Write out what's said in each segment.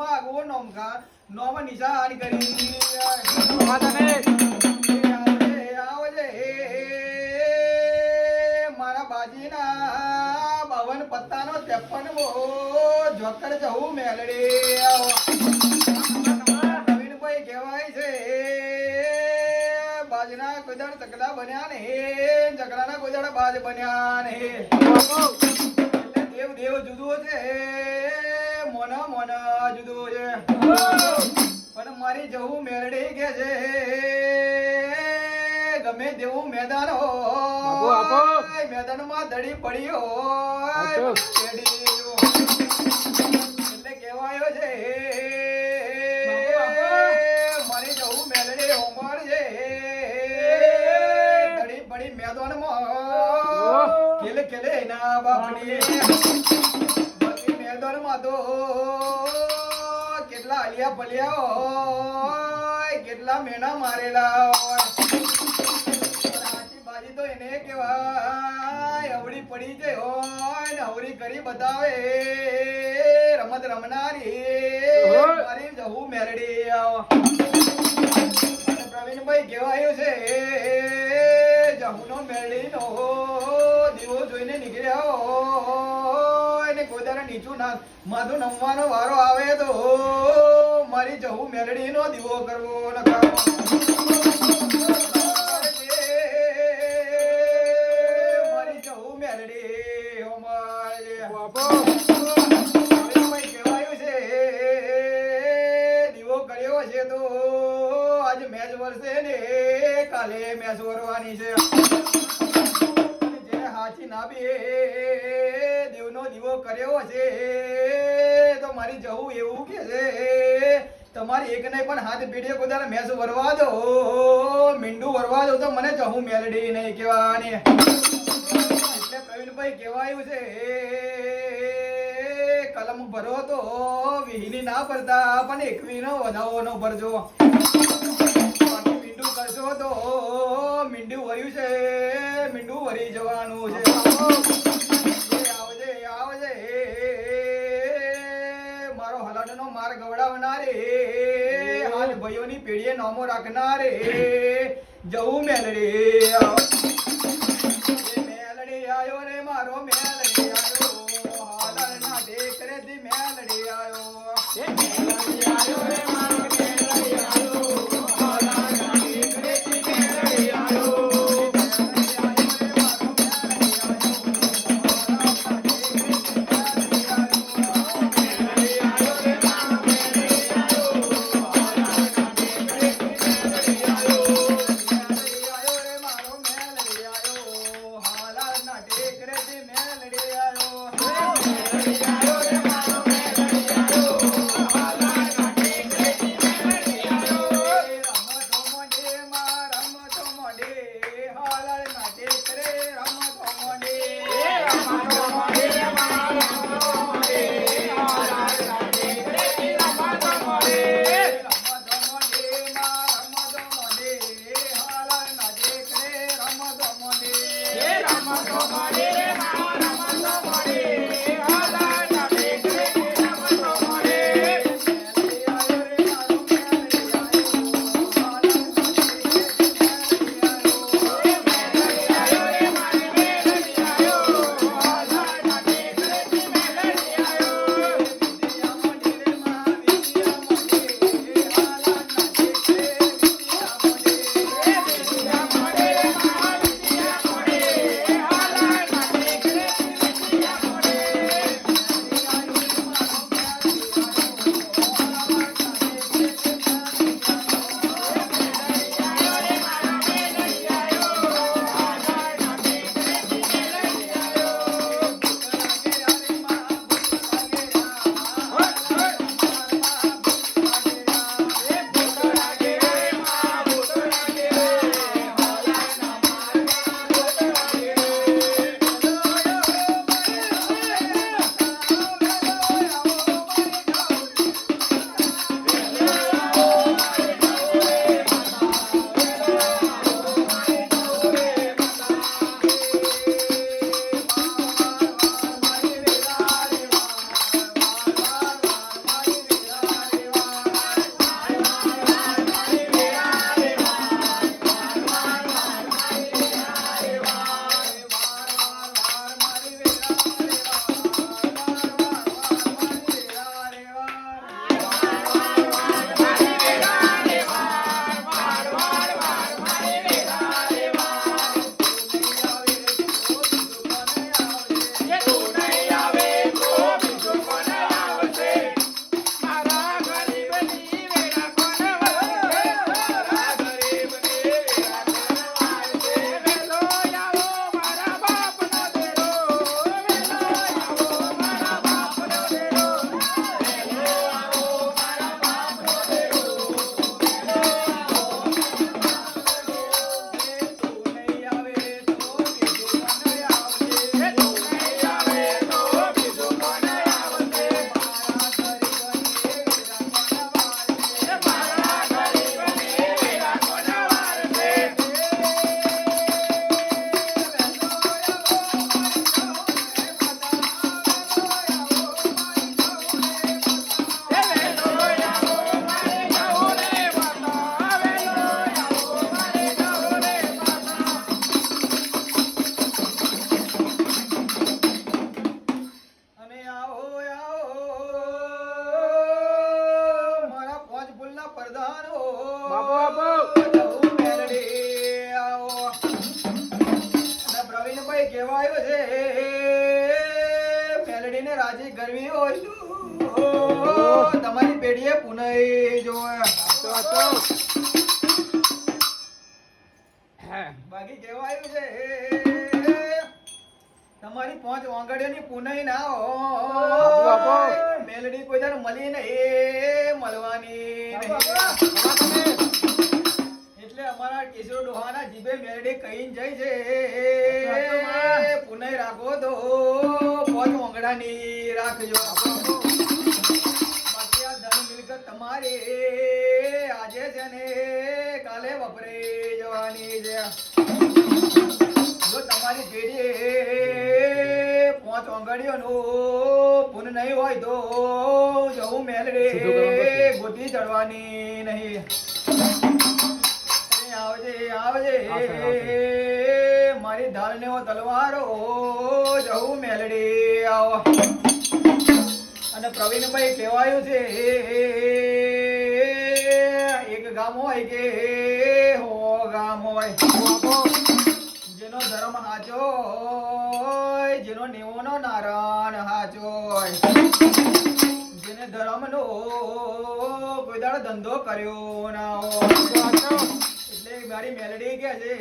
માં આગવો નોમ નિશાન કરી આવજે મારા બાજીના 52 પત્તાનો 53મો જોકર જવું મેલડે નવીનભાઈ કહેવાય છે બાજના કોદાળ તકલા બન્યા ને જકડાના કોદાળ બાજ બન્યા ને દેવ દેવ જુદો છે મોના જુદો છે પણ મારી જવું મેરડી કે છે ગમે તેવું મેદાન હોય મેદાનમાં દડી પડી હોય એટલે કહેવાયો છે મારી જવું મેલડી હોમર છે દડી પડી મેદાનમાં ખેલે ખેલે ના બાપડી મેદાનમાં તો કેટલા આલિયા પલિયા હોય કેટલા મેણા મારેલા હોય બાજી તો એને કહેવાય અવળી પડી જાય હોય ને અવળી કરી બતાવે રમત રમનારી મારી જવું મેરડી પ્રવીણભાઈ કહેવાયું છે જહુનો મેરડીનો દીવો જોઈને નીકળ્યા હોય ને કોદારા નીચું ના માથું નમવાનો વારો આવે તો મારી જહુ મેલડીનો દીવો કરવો નકામો મારી જહુ મેલડી કહેવાયું છે દીવો કર્યો છે તો આજ મેચ વરસે ને કાલે મેચ વરવાની છે હાચી ના બે દેવનો દીવો કર્યો છે તો મારી જવું એવું કે છે તમારી એક નહીં પણ હાથ પીડીએ કોદાળ મેસ વરવા દો મીંડું વરવા દો તો મને જવું મેલડી નહીં કહેવાની એટલે પ્રવીણભાઈ કહેવાયું છે કલમ ભરો તો વિહીની ના ભરતા પણ એકવીનો વધાવો ન ભરજો મીંડું કરશો તો મીંડું વર્યું છે મીંડું વરી જવાનું છે આવજે મારો હલાડનો માર ગવડાવનારે હાથ ભાઈઓની પેઢીએ નામો રાખનારે જવું મેલડી આયો રે મારો મેલડી આયો હાલના દેખરેથી મેલડી આયો રે મારો મેલડી આયો હાલના દેખરેથી મેલડી આયો મેલડી આયો જોવી હોય તો તમારી પેઢીએ પુનઈ જોવા બાકી કહેવાયું છે તમારી 5 વાંગડીઓની પુનઈ ના હોય મેલડી કોઈ દર મળી ને એ મળવાની નહીં. એટલે અમારા કેશવ ડોહાના જીભે મેલડી કહીને જાય છે પુનઈ રાખો તો 5 વાંગડાની રાખજો. બાકી આ ધન મિલકત તમારે આજે છે ને કાલે વપરે જવાની છે. જો તમારી પેઢીએ 5 વાંગડીઓનું પુન નહીં હોય તો જવું મેલડે ગોતી ચડવાની નહીં. આવજે આવજે મારી ઢાલને તલવારો જવું મેલડી આવો. અને પ્રવીણભાઈ કહેવાયું છે એક ગામ હોય કે હો ગામ હોય જેનો ધર્મ હાચો હોય જેનો નેવોનો નારાયણ હાચો હોય જેને ધર્મનો કોઈ દાડો ધંધો કર્યો ના હોય એટલે મારી મેલડી કે છે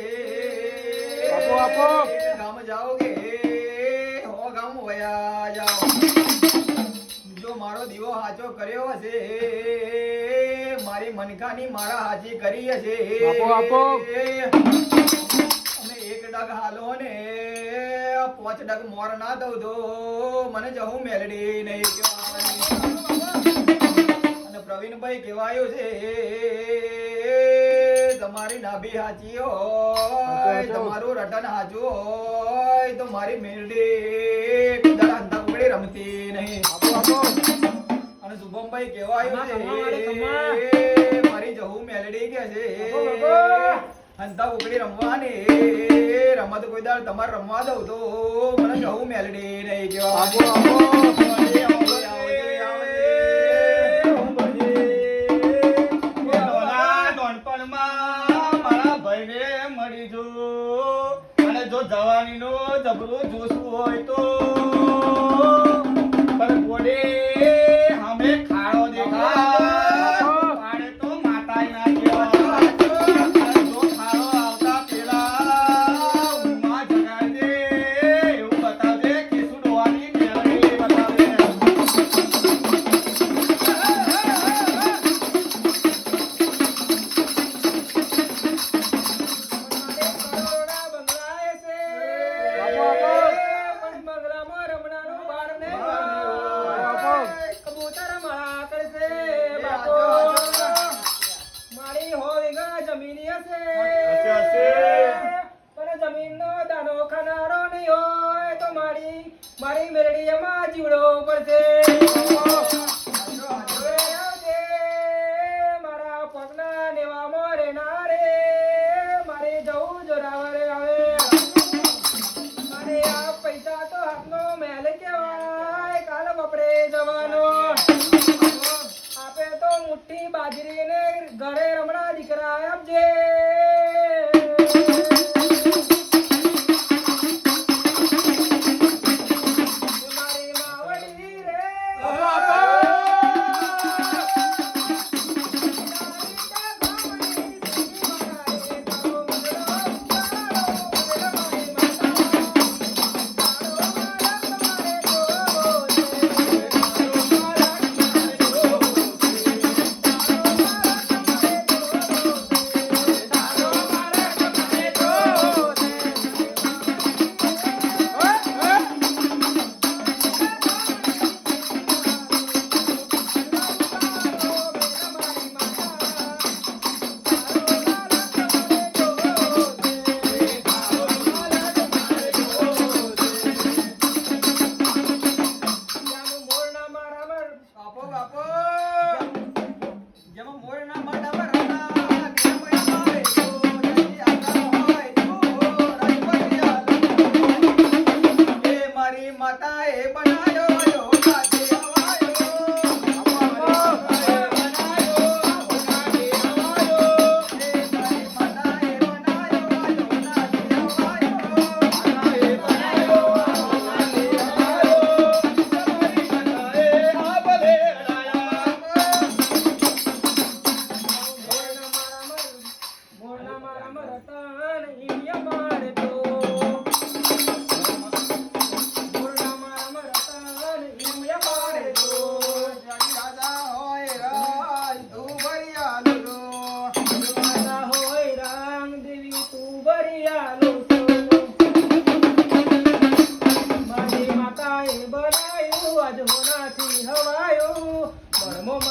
ગામ જાઓગે હો ગામ વયા જાઓ. જો મારો દીવો હાચો કર્યો હશે મારી મનકાની મારા હાચી કરી હશે અને 1 ડગ હાલો ને 5 ડગ મોર ના દઉં તો મને જવું મેલડી નહીં કહેવાની. અને પ્રવીણભાઈ કહેવાયું છે તમારી નાભી હાચી હોય તમારું રટન હાચું હોય તો મારી મેલડી અંતર રમતી નહીં. અને શુભમભાઈ કહેવાયું છે મારી જવું મેલડી કે છે હંતા ઉકડી રમવાની રમત કોઈ દાડ તમારે રમવા દઉં તો મને જવું મેલડી નહીં જવાની નો જબરું જોશું હોય તો પણ કોડે હમે ખાડો દેખા પાડે તો માતા ના કહેવાય. જો ખાડો આવતા પેલા ઉમા જગાડે એવું બતાવજે કેસુ ડોવાની મેળવી બતાવે. મારી મેરડી એમાં જીવડો પડશે. મારા પગના નેવા મોરે ના રે મારે જવું જોરાવર આવે. મારે આ પૈસા તો હાથનો મેલ કહેવાય કાલ વપરે જવાનો. આપે તો મુઠ્ઠી બાજરી ને ઘરે રમણા દીકરા આપજે.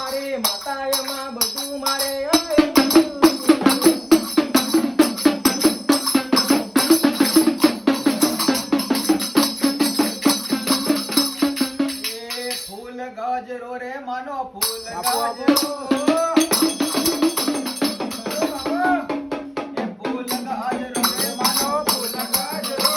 મારી માતાયમાં બધું મારે આવે એ ફૂલ ગાજરો રે માનો ફૂલ આપો, આપો. ગાજરો એ ફૂલ ગાજરો રે માનો ફૂલ ગાજરો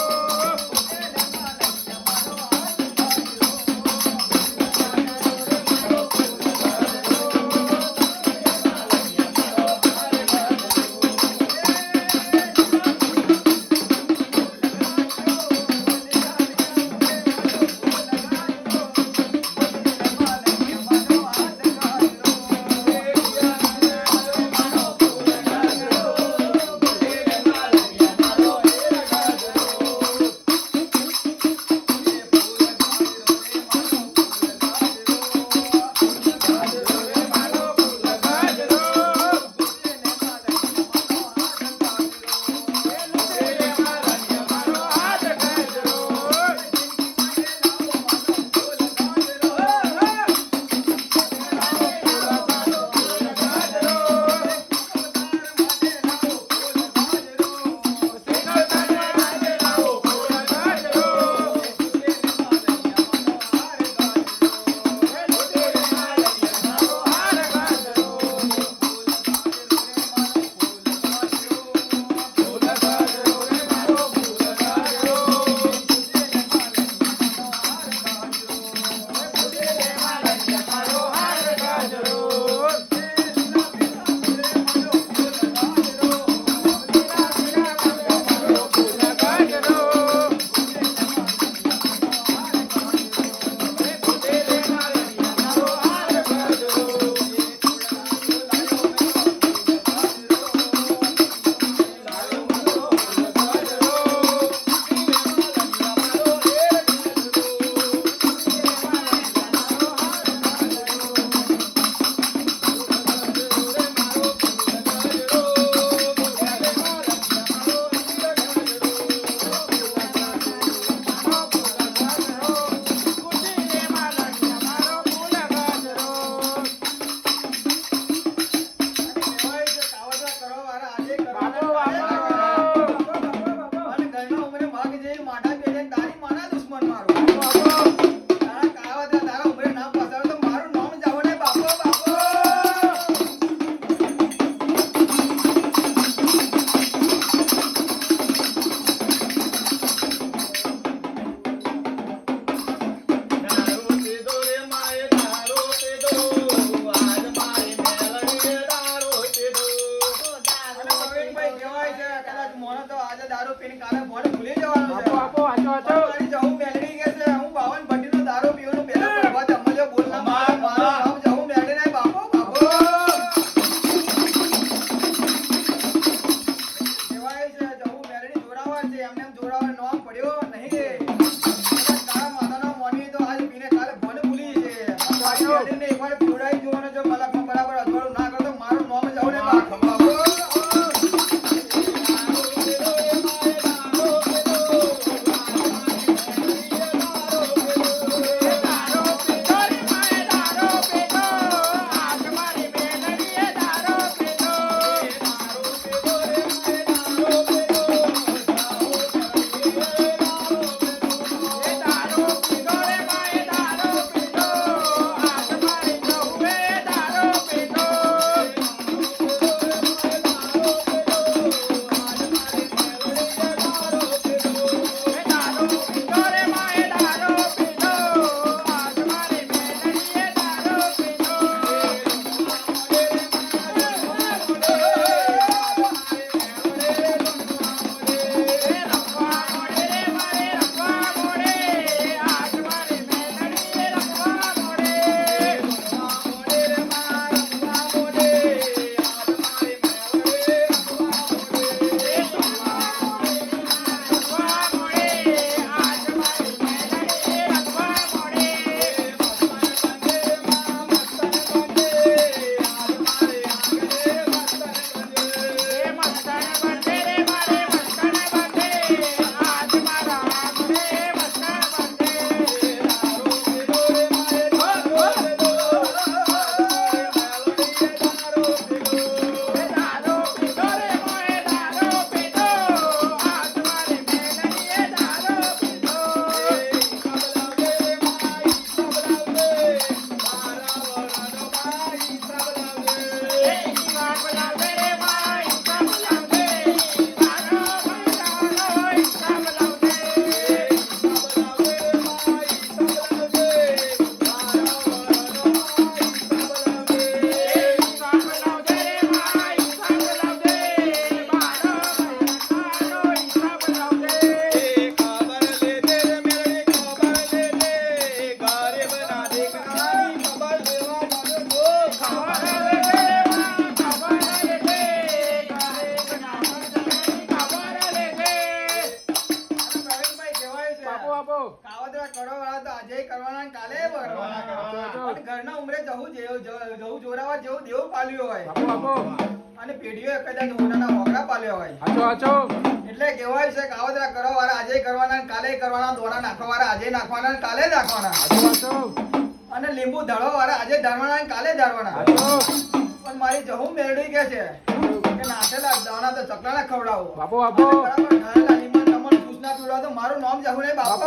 જોરાવર જેવું દેવું પાલ્યું હોય બાપુ અને પેઢીઓએ કદાચ ઓનાના હોગડા પાલ્યો હોય હાચો એટલે કહેવાય છે કે કાવતરા કરો વાળા આજે કરવાના ને કાલે કરવાના, દોણા નાખવા વાળા આજે નાખવાના ને કાલે નાખવાના, અને લીંબુ ધાળવા વાળા આજે ધારવાના ને કાલે ધારવાના. પણ મારી જહુ મેરડી કે છે કે નાખેલા દાણા તો ચકલાના ખવડાવો, બાપુ અને બરાબર ધારેલા લીંબુ તમને જ્યુસ ના પીવડાવો તો મારું નામ જહુ નહીં બાપુ.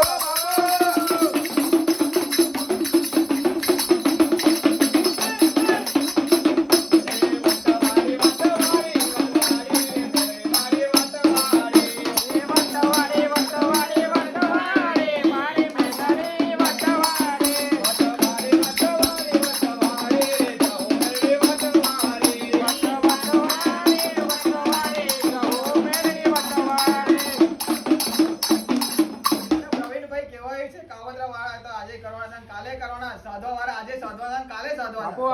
પ્રવીણભાઈ કહેવાય છે કાવતરા વાળા તો આજે કરવાના છે ને કાલે કરવાના, સાધવા વાળા આજે સાધવાના ને કાલે સાધવાના.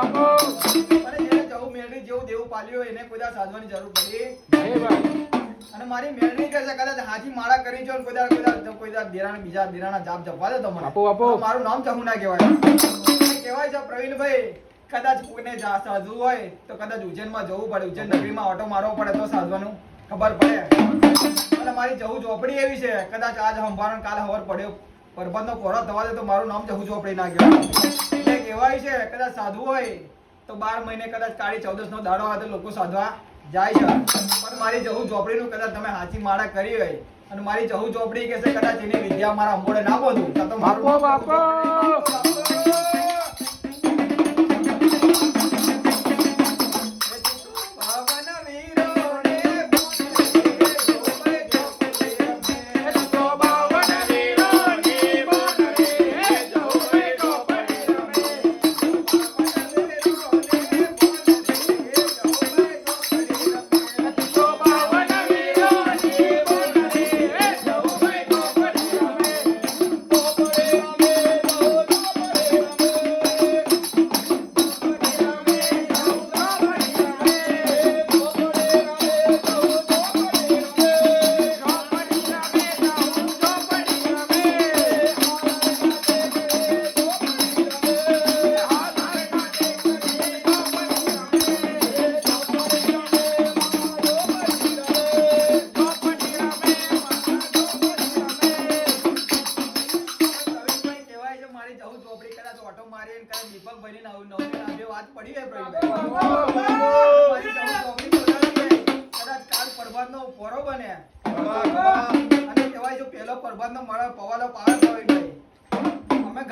અને જેને જહુ મેરડી જેવું દેવું પાલ્યું હોય એને કોઈ દાડો સાધવાની જરૂર પડી. અને મારી મેરડી કહે છે કદાચ હાજી માળા કરી છો ને કોઈ દાડો દેરાના બીજા દેરાના જાપ જપવા દો તમને, તો મારું નામ જહુ ના કહેવાય. કહેવાય છે પ્રવીણભાઈ કદાચ કોઈને સાધવું હોય તો કદાચ ઉજ્જૈનમાં જવું પડે, ઉજ્જૈન નગરીમાં ઓટો મારવો પડે તો સાધવાનું ખબર પડે. અને મારી જહુ ઝોપડી એવી છે કદાચ આજ હંભારણ કાલ હવાર પડ્યો પરબતનો કોરો થવા દે તો મારું નામ જહુ ઝોપડી ના કહેવાય. એટલે કહેવાય છે કદાચ સાધવું હોય તો 12 મહિને કદાચ કાળી 14 નો દાડો આવે તો લોકો સાધવા જાય છે. પણ મારી જહુ ઝોપડીનું કદાચ તમે હાચી માળા કરી હોય અને મારી જહુ ઝોપડી કે છે કદાચ એની વિદ્યા મારા અંબોડે ના બોલું તો મારું બાપુ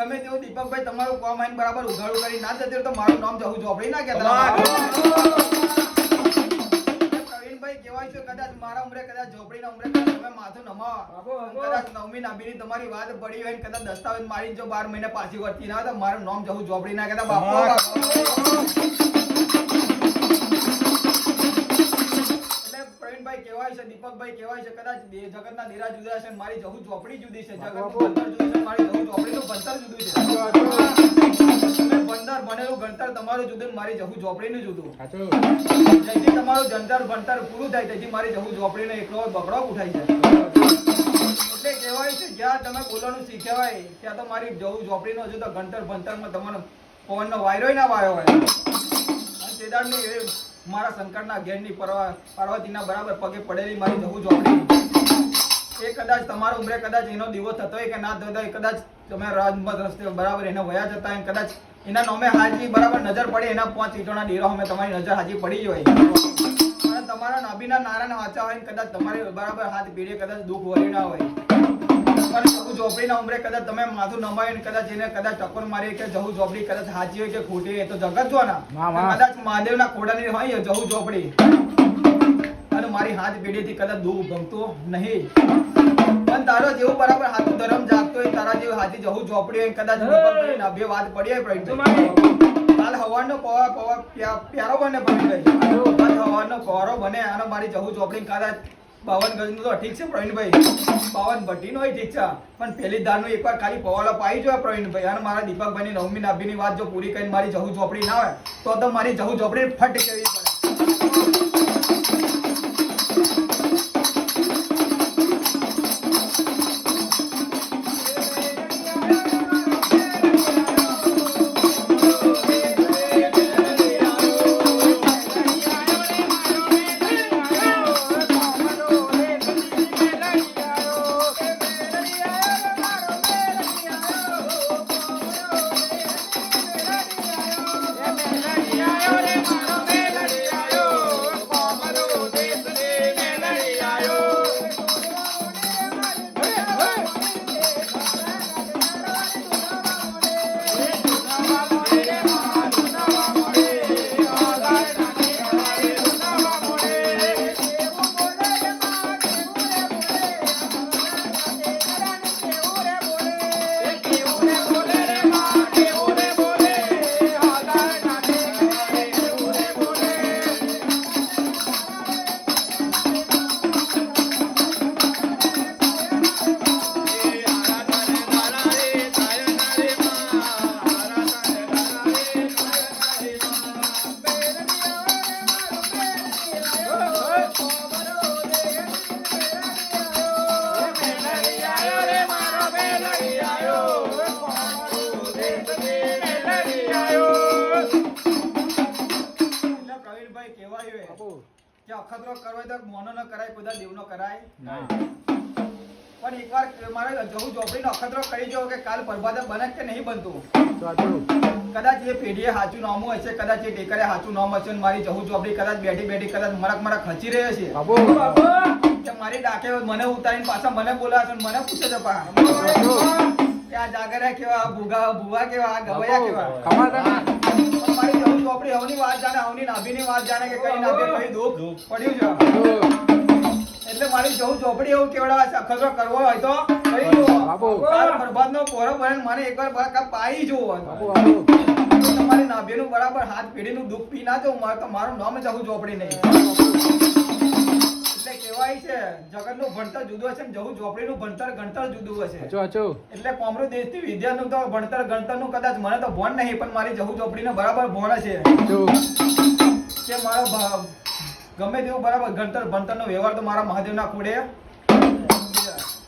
ગમે તેવું દીપકભાઈ તમારું કોમ આઈને બરાબર ઉઘાડું કરી ના જતી તો મારું નામ જહુ ઝોપડી ના કહેતા. પ્રવીણભાઈ કહેવાય છે કદાચ મારા ઉમરે કદાચ ઝોપડીના ઉમરે કદાચ તમે માથું નમાવા કદાચ નવમી નાભીની તમારી વાત પડી હોય ને કદાચ દસ્તાવેજ મારી જો 12 મહિને પાછી વર્તી ના તો મારું નામ જહુ ઝોપડી ના કહેતા બાપુ. પ્રવીણભાઈ કહેવાય છે દીપકભાઈ કહેવાય છે કદાચ જગતના દીરા જુદા છે મારી જહુ ઝોપડી જુદી છે, જગતનું ભણતર જુદું છે, મારી જહુ ઝોપડીનું ભણતર જુદું છે. તમે ભણતર ભણેલું ભણતર તમારું જુદું ને મારી જહુ ઝોપડીનું જુદું. જેથી તમારું જંતર ભણતર પૂરું થાય તેથી મારી જહુ ઝોપડીનો એકલો બગડો ઉઠાય છે. એટલે કહેવાય છે જ્યાં તમે બોલવાનું શીખ્યા હોય ત્યાં તો મારી જહુ ઝોપડીનો હજુ તો ઘંટર ભણતરમાં તમારો પવનનો વાયરો ના વાયો હોય. અને તેદારની મારા શંકરના ઘેરની પાર્વતીના બરાબર પગે પડેલી મારી જહુ ઝોપડી એ કદાચ તમારા ઉમરે કદાચ એનો દીવો થતો હોય કે ના થતો હોય, કદાચ તમે રાજમત રસ્તે બરાબર એને વયા જતા હોય કદાચ એના નોમે હાજી બરાબર નજર પડે એના 5 ઈંટોના ડેરો અમે તમારી નજર હાજી પડી હોય અને તમારા નાભીના નારાયણ વાંચા હોય કદાચ તમારી બરાબર હાથ પીડે કદાચ દુઃખ વળી ના હોય પણ જહુ ઝોપડીના ઉમરે કદાચ તમે માથું નમાય ને કદાચ એને કદાચ ટકોર મારી કે જહુ ઝોપડી કદાચ હાચી હોય કે ખોટી એ તો જગત જો ના કદાચ મહાદેવના ખોડાની હોય જહુ ઝોપડી અને મારી હાથ પેઢીથી કદાચ દુઃખ ગમતું નહીં. પણ તારો જેવું બરાબર હાથું ધર્મ જાગતો હોય તારા જેવું હાથી જહુ ઝોપડી હોય કદાચ બે વાત પડી હોય કાલ હવાનો પ્યારો બને પ્રવીણભાઈ, હવાનો કોરો બને અને મારી જહુ ઝોપડી કદાચ 52 ગજનું તો ઠીક છે પ્રવીણભાઈ, 52 ભટ્ટીનો હોય ઠીક છે પણ પેલી ધારનું એકવાર ખાલી પવાલો પાઈ જોઈએ પ્રવીણભાઈ. અને મારા દીપકભાઈની નવમી નાભીની વાત જો પૂરી કરીને મારી જહુ ઝોપડી ના હોય તો મારી જહુ ઝોપડી ફટ કેવી પડે. એટલે પ્રવીણભાઈ કહેવાયું કે અખતરો કરવો હોય તો મોનો ન કરાય બધા દેવનો કરાય પણ એકવાર મારે જવું ચોપડીનો અખતરો કરી જો કે કાલ પરભાદે બને કે નહીં બનતું કદાચ એ પેઢીએ સાચું નામું હશે કદાચ એ ટેકરે સાચું નામ હશે અને મારી જવું ચોપડી કદાચ બેઠી બેઠી કદાચ મરક ખચી રહે છે કે મારી ડાકે મને ઉતારીને પાછા મને બોલાવે છે અને મને પૂછે છે પા કે આ જાગરા કેવા ભૂવા કેવા આ ગવૈયા કેવા પણ મારી જવું ચોપડી હવની વાત જાણે હવની નાભીની વાત જાણે કે કઈ નાભી કઈ દુઃખ પડ્યું છે એટલે મારી જવું ચોપડી એવું કેવડા છે અખતરો કરવો હોય તો કરી જુઓ કાલ બરબાદનો પોરો બને મને એકવાર પાઈ જુઓ તમારી નાભીનું બરાબર હાથ પેઢીનું દુઃખ પી ના જવું મારે તો મારું નામ જવું ચોપડી નહીં એટલે કહેવાય છે જગતનું ભણતર જુદું હશે ને જવું ચોપડીનું ભણતર ગણતર જુદું હશે એટલે કોમરો દેશથી વિદ્યાનું તો ભણતર ગણતરનું કદાચ મને તો ભણ નહીં પણ મારી જવું ચોપડીનો બરાબર ભણ છે કે મારો ગમે તેવું બરાબર ગણતર ભણતરનો વ્યવહાર તો મારા મહાદેવના ખોડે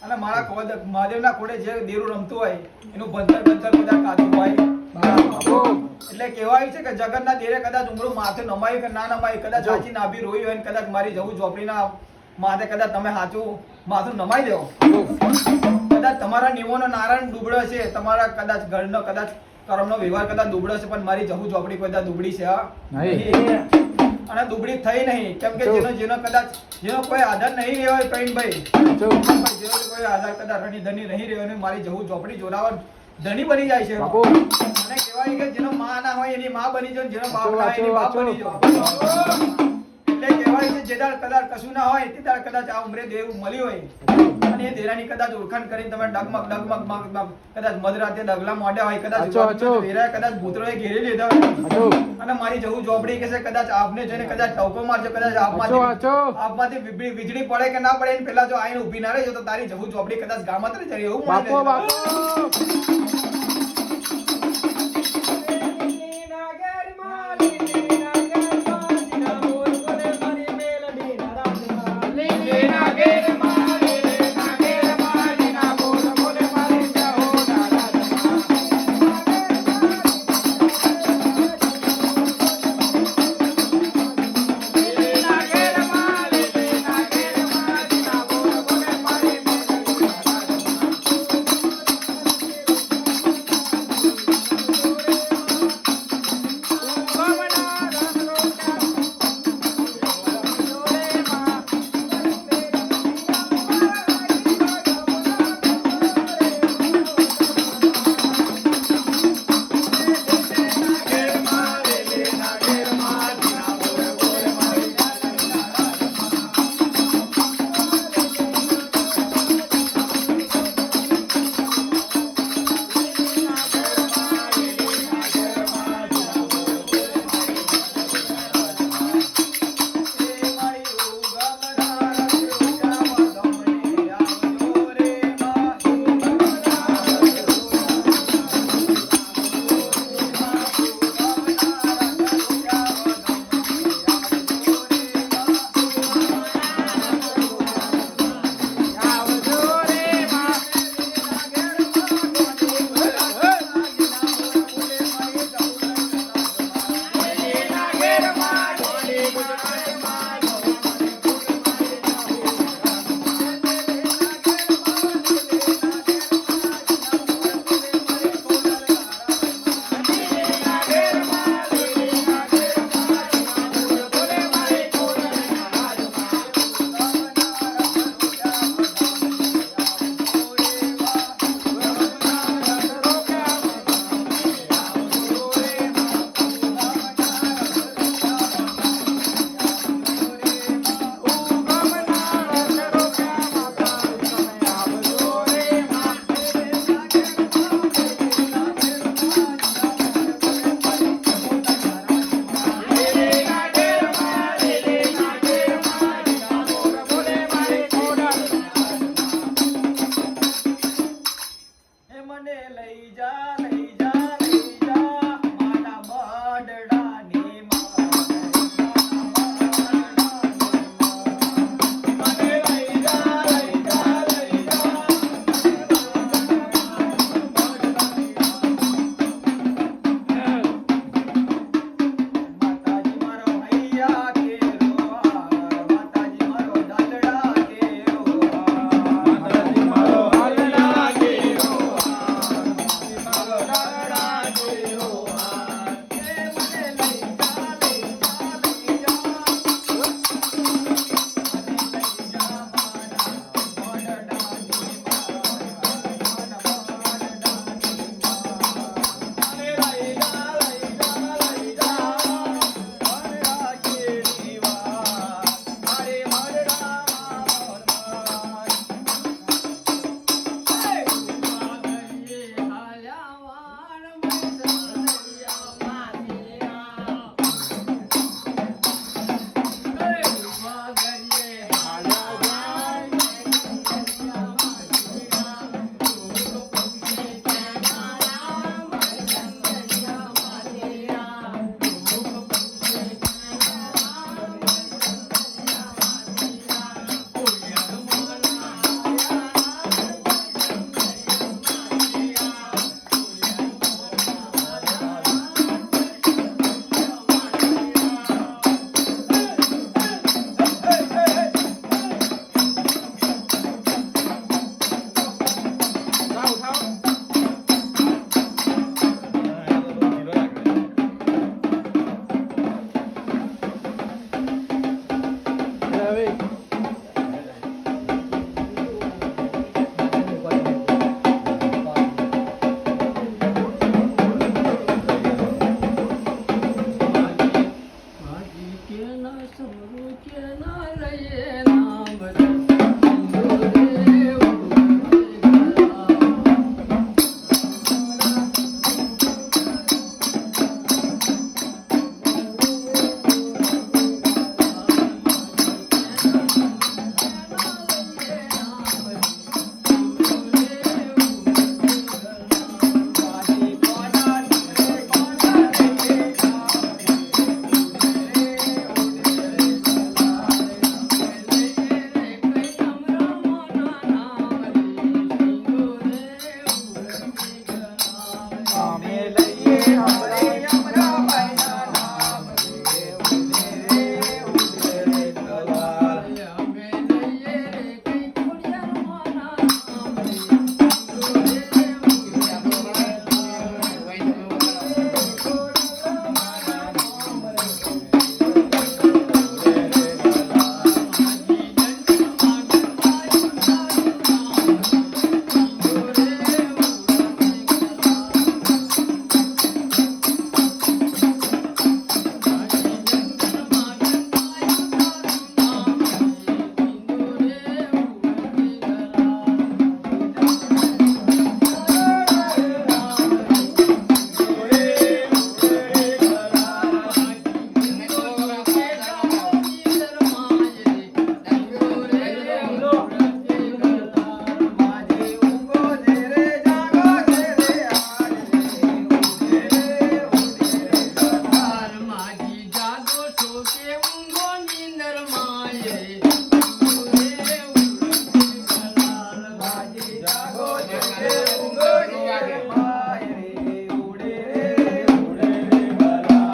અને મારા મહાદેવના ખોડે જે દેરું રમતું હોય એનું ભણતર બધા કાઢું હોય એટલે કહેવાય છે કે જગતના દેરે કદાચ ઉમરું માથે નમાયું કે ના નમાય કદાચ સાચી નાભી રોઈ હોય ને કદાચ મારી જવું ચોપડીના માથે કદાચ તમે સાચું માથું નમાઈ દો કદાચ તમારા નિયમોનો નારાયણ દુબળો છે તમારા કદાચ ઘરનો કદાચ કર્મનો વ્યવહાર કદાચ દુબળો છે પણ મારી જવું ચોપડી કદાચ દુબળી છે અને દુબળી થઈ નહીં કેમ કે જેનો કદાચ જેનો કોઈ આધાર નહીં રહ્યો હોય પ્રવીણભાઈ જેનો કોઈ આધાર કદાચ રણી ધની નહીં રહ્યો અને મારી જવું ચોપડી જોડાવા ધની બની જાય છે અને કહેવાય કે જેનો માં ના હોય એની માં બની જાય જેનો બાપ ના હોય એની બાપ બની જાય એટલે કહેવાય છે જે દાડ કદાચ કશું ના હોય તે દાડ કદાચ આ ઉમરે દેવ મળ્યું હોય અને એ દેરાની કદાચ ઓળખાણ કરીને તમે ડગમગ કદાચ મધરાતે ડગલા મોઢ્યા હોય કદાચ વેરા કદાચ ભૂતરોએ ઘેરી લીધા હોય અને મારી જવું ચોપડી કે છે કદાચ આપને જોઈને કદાચ ટવકો મારજો કદાચ આપમાંથી વીજળી પડે કે ના પડે એને પેલા જો આઈને ઊભી ના રહી તો તારી જવું ચોપડી કદાચ ગામત રહી જાય એવું સમરું કે ના લઈએ નામ સિંદૂરે અમે લઈએ અમરા ભાઈના નામ રે ઉડે રે કલાલ. અમે લઈએ રે કઈ ખોડિયારમાંના નામ રે સિંદૂરે માજી ઊંઘો છે રે જાગો છે રે આડે રે ઉડે રે કલાલ. માજી જાગો છો કે ઊંઘો નીંદર માયે સિંદૂરે કલાલ માજી જાગો છે રે ઊંઘો નીંદર માય રે ઉડે રે કલાલ.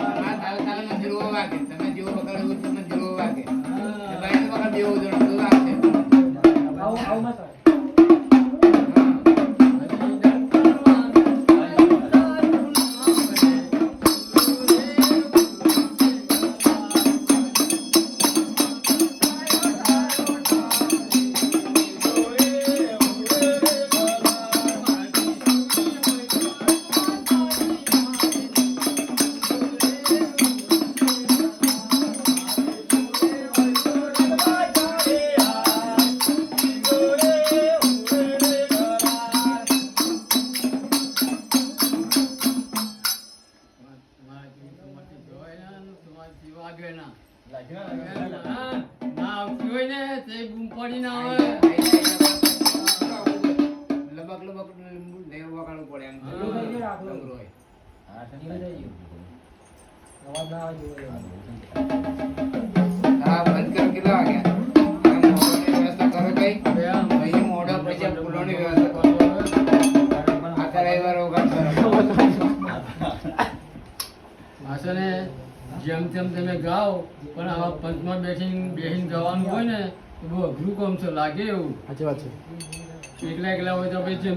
જેમ તેમ તમે ગાઓ પણ આવા પંચમાં બેસીને ગાવાનું હોય ને તો બહુ અઘરું કામ છે લાગે એવું એકલા એકલા હોય તો પછી જેમ